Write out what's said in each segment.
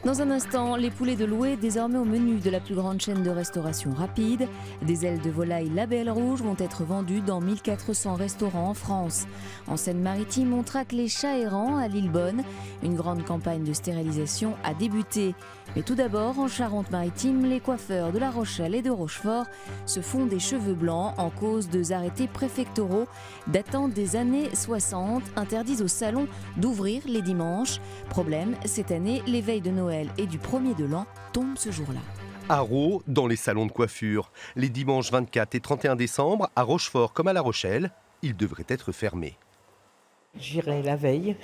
Dans un instant, les poulets de Loué, désormais au menu de la plus grande chaîne de restauration rapide. Des ailes de volaille Label Rouge vont être vendues dans 1400 restaurants en France. En Seine-Maritime, on traque les chats errants à Lillebonne. Une grande campagne de stérilisation a débuté. Mais tout d'abord, en Charente-Maritime, les coiffeurs de La Rochelle et de Rochefort se font des cheveux blancs en cause de arrêtés préfectoraux datant des années 60, interdisent au salon d'ouvrir les dimanches. Problème, cette année, les veilles de Noël et du 1er de l'an tombent ce jour-là. À Rault, dans les salons de coiffure, les dimanches 24 et 31 décembre, à Rochefort comme à La Rochelle, ils devraient être fermés. J'irai la veille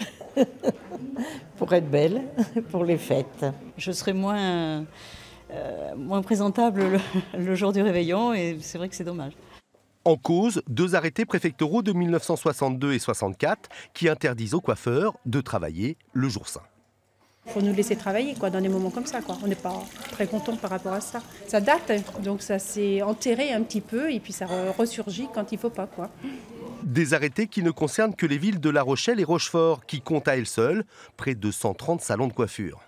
pour être belle, pour les fêtes. Je serai moins présentable le jour du réveillon et c'est vrai que c'est dommage. En cause, 2 arrêtés préfectoraux de 1962 et 64 qui interdisent aux coiffeurs de travailler le jour saint. Il faut nous laisser travailler dans des moments comme ça. On n'est pas très content par rapport à ça. Ça date, donc ça s'est enterré un petit peu et puis ça ressurgit quand il ne faut pas. Des arrêtés qui ne concernent que les villes de La Rochelle et Rochefort, qui comptent à elles seules près de 130 salons de coiffure.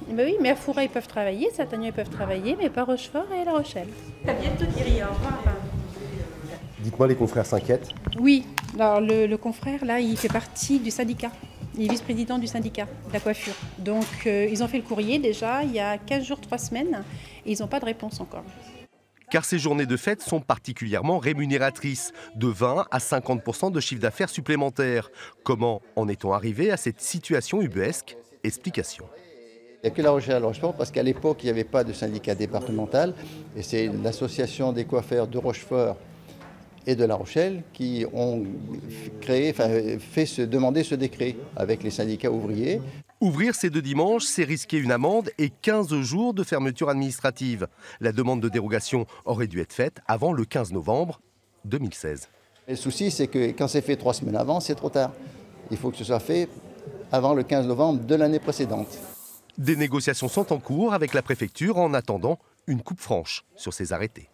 Oui, mais à Fouras, ils peuvent travailler, Saint-Agnan, ils peuvent travailler, mais pas Rochefort et La Rochelle. À bientôt, Thierry, au revoir. Dites-moi, les confrères s'inquiètent? Oui, alors le confrère, là, il fait partie du syndicat. Il est vice-président du syndicat de la coiffure. Donc, ils ont fait le courrier déjà, il y a 15 jours, 3 semaines, et ils n'ont pas de réponse encore. Car ces journées de fête sont particulièrement rémunératrices, de 20 à 50% de chiffre d'affaires supplémentaire. Comment en est-on arrivé à cette situation ubuesque? Explication. Il n'y a que La Rochelle à Rochefort parce qu'à l'époque, il n'y avait pas de syndicat départemental. Et c'est l'association des coiffeurs de Rochefort et de La Rochelle qui ont demander ce décret avec les syndicats ouvriers. Ouvrir ces 2 dimanches, c'est risquer une amende et 15 jours de fermeture administrative. La demande de dérogation aurait dû être faite avant le 15 novembre 2016. Le souci, c'est que quand c'est fait 3 semaines avant, c'est trop tard. Il faut que ce soit fait avant le 15 novembre de l'année précédente. Des négociations sont en cours avec la préfecture en attendant une coupe franche sur ces arrêtés.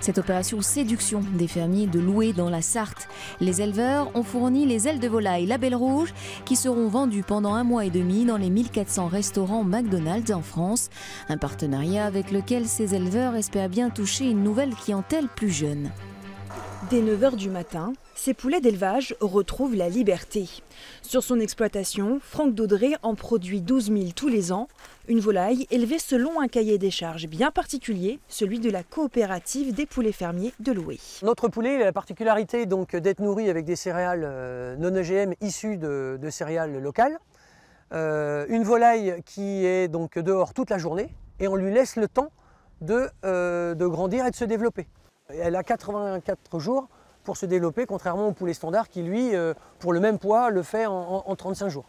Cette opération séduction des fermiers de Loué dans la Sarthe. Les éleveurs ont fourni les ailes de volaille Label Rouge qui seront vendues pendant 1 mois et demi dans les 1400 restaurants McDonald's en France. Un partenariat avec lequel ces éleveurs espèrent bien toucher une nouvelle clientèle plus jeune. Dès 9 h du matin, ces poulets d'élevage retrouvent la liberté. Sur son exploitation, Franck Daudré en produit 12 000 tous les ans. Une volaille élevée selon un cahier des charges bien particulier, celui de la coopérative des poulets fermiers de Loué. Notre poulet a la particularité d'être nourri avec des céréales non OGM issues de céréales locales. Une volaille qui est donc dehors toute la journée et on lui laisse le temps de grandir et de se développer. Elle a 84 jours pour se développer, contrairement au poulet standard qui, lui, pour le même poids, le fait en 35 jours.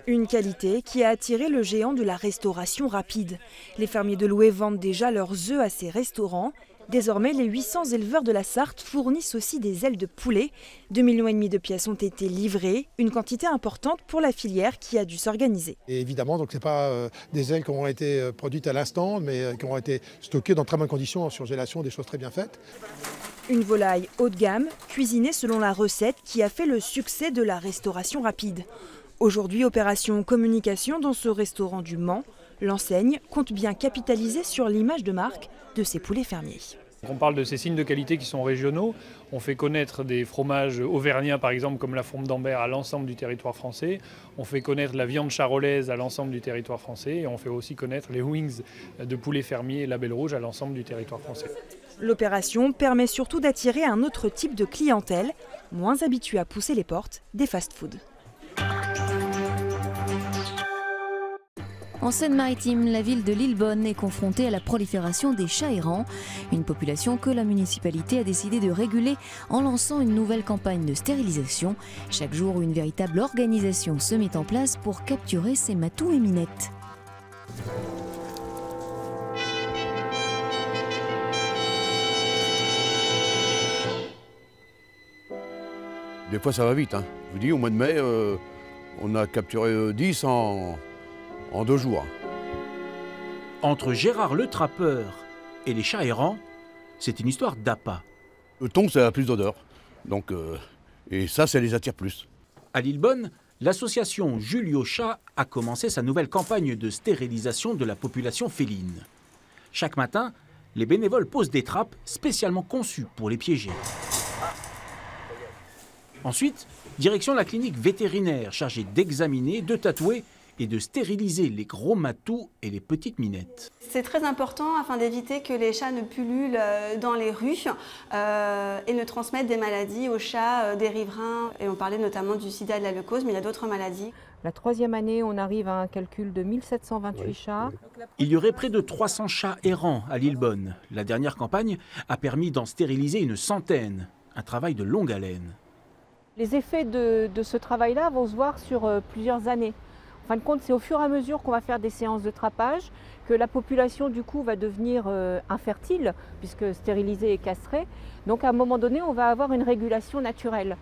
Une qualité qui a attiré le géant de la restauration rapide. Les fermiers de Loué vendent déjà leurs œufs à ces restaurants. Désormais, les 800 éleveurs de la Sarthe fournissent aussi des ailes de poulet. 2,5 millions de pièces ont été livrées, une quantité importante pour la filière qui a dû s'organiser. Et évidemment, ce n'est pas des ailes qui ont été produites à l'instant, mais qui ont été stockées dans très bonnes conditions en surgélation, des choses très bien faites. Une volaille haut de gamme, cuisinée selon la recette qui a fait le succès de la restauration rapide. Aujourd'hui, opération communication dans ce restaurant du Mans. L'enseigne compte bien capitaliser sur l'image de marque de ses poulets fermiers. On parle de ces signes de qualité qui sont régionaux. On fait connaître des fromages auvergnats, par exemple, comme la fourme d'Ambert à l'ensemble du territoire français. On fait connaître la viande charolaise à l'ensemble du territoire français. Et on fait aussi connaître les wings de poulets fermiers Label Rouge à l'ensemble du territoire français. L'opération permet surtout d'attirer un autre type de clientèle, moins habituée à pousser les portes des fast-foods. En Seine-Maritime, la ville de Lillebonne est confrontée à la prolifération des chats errants, une population que la municipalité a décidé de réguler en lançant une nouvelle campagne de stérilisation. Chaque jour, une véritable organisation se met en place pour capturer ces matous et minettes. Des fois ça va vite, hein. Je vous dis, au mois de mai, on a capturé 10 en 2 jours. Entre Gérard le trappeur et les chats errants, c'est une histoire d'appât. Le thon, ça a plus d'odeur. Donc, et ça les attire plus. À Lillebonne, l'association Julio Chat a commencé sa nouvelle campagne de stérilisation de la population féline. Chaque matin, les bénévoles posent des trappes spécialement conçues pour les piéger. Ensuite, direction la clinique vétérinaire chargée d'examiner, de tatouer et de stériliser les gros matous et les petites minettes. C'est très important afin d'éviter que les chats ne pullulent dans les rues et ne transmettent des maladies aux chats des riverains. Et on parlait notamment du sida et de la leucose, mais il y a d'autres maladies. La 3e année, on arrive à un calcul de 1728 chats. Il y aurait près de 300 chats errants à Lillebonne. La dernière campagne a permis d'en stériliser une centaine. Un travail de longue haleine. Les effets de ce travail-là vont se voir sur plusieurs années. En fin de compte, c'est au fur et à mesure qu'on va faire des séances de trappage que la population du coup va devenir infertile, puisque stérilisée et castrée. Donc à un moment donné, on va avoir une régulation naturelle.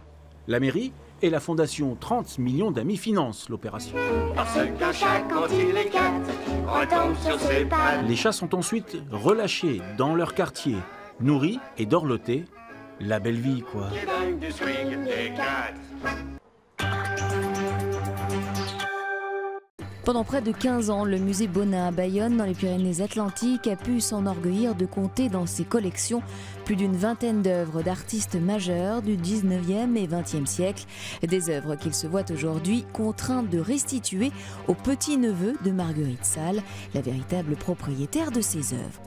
La mairie et la fondation 30 millions d'amis financent l'opération. Parce qu'un chat, quand il éclate, retombe sur ses pattes. Les chats sont ensuite relâchés dans leur quartier, nourris et dorlotés. La belle vie, quoi. Pendant près de 15 ans, le musée Bonnat à Bayonne, dans les Pyrénées-Atlantiques, a pu s'enorgueillir de compter dans ses collections plus d'une vingtaine d'œuvres d'artistes majeurs du 19e et 20e siècle. Des œuvres qu'il se voit aujourd'hui contraint de restituer au petit-neveu de Marguerite Salle, la véritable propriétaire de ces œuvres.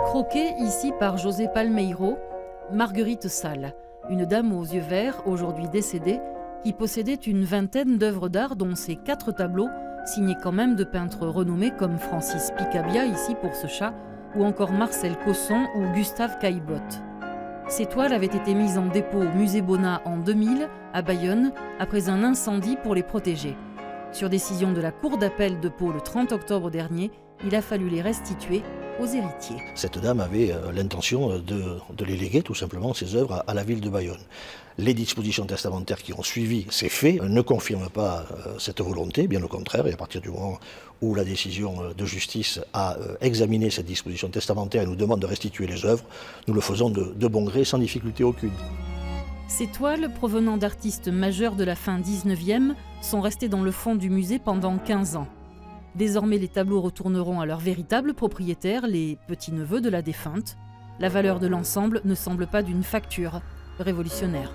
Croquée ici par José Palmeiro, Marguerite Salle, une dame aux yeux verts, aujourd'hui décédée, qui possédait une vingtaine d'œuvres d'art, dont ses 4 tableaux, signés quand même de peintres renommés comme Francis Picabia, ici pour ce chat, ou encore Marcel Cosson ou Gustave Caillebotte. Ces toiles avaient été mises en dépôt au musée Bonnat en 2000, à Bayonne, après un incendie pour les protéger. Sur décision de la Cour d'appel de Pau le 30 octobre dernier, il a fallu les restituer aux héritiers. Cette dame avait l'intention de les léguer tout simplement ses œuvres à la ville de Bayonne. Les dispositions testamentaires qui ont suivi ces faits ne confirment pas cette volonté, bien au contraire, et à partir du moment où la décision de justice a examiné cette disposition testamentaire et nous demande de restituer les œuvres, nous le faisons de bon gré, sans difficulté aucune. Ces toiles, provenant d'artistes majeurs de la fin 19e, sont restées dans le fond du musée pendant 15 ans. Désormais, les tableaux retourneront à leur véritable propriétaire, les petits-neveux de la défunte. La valeur de l'ensemble ne semble pas d'une facture révolutionnaire.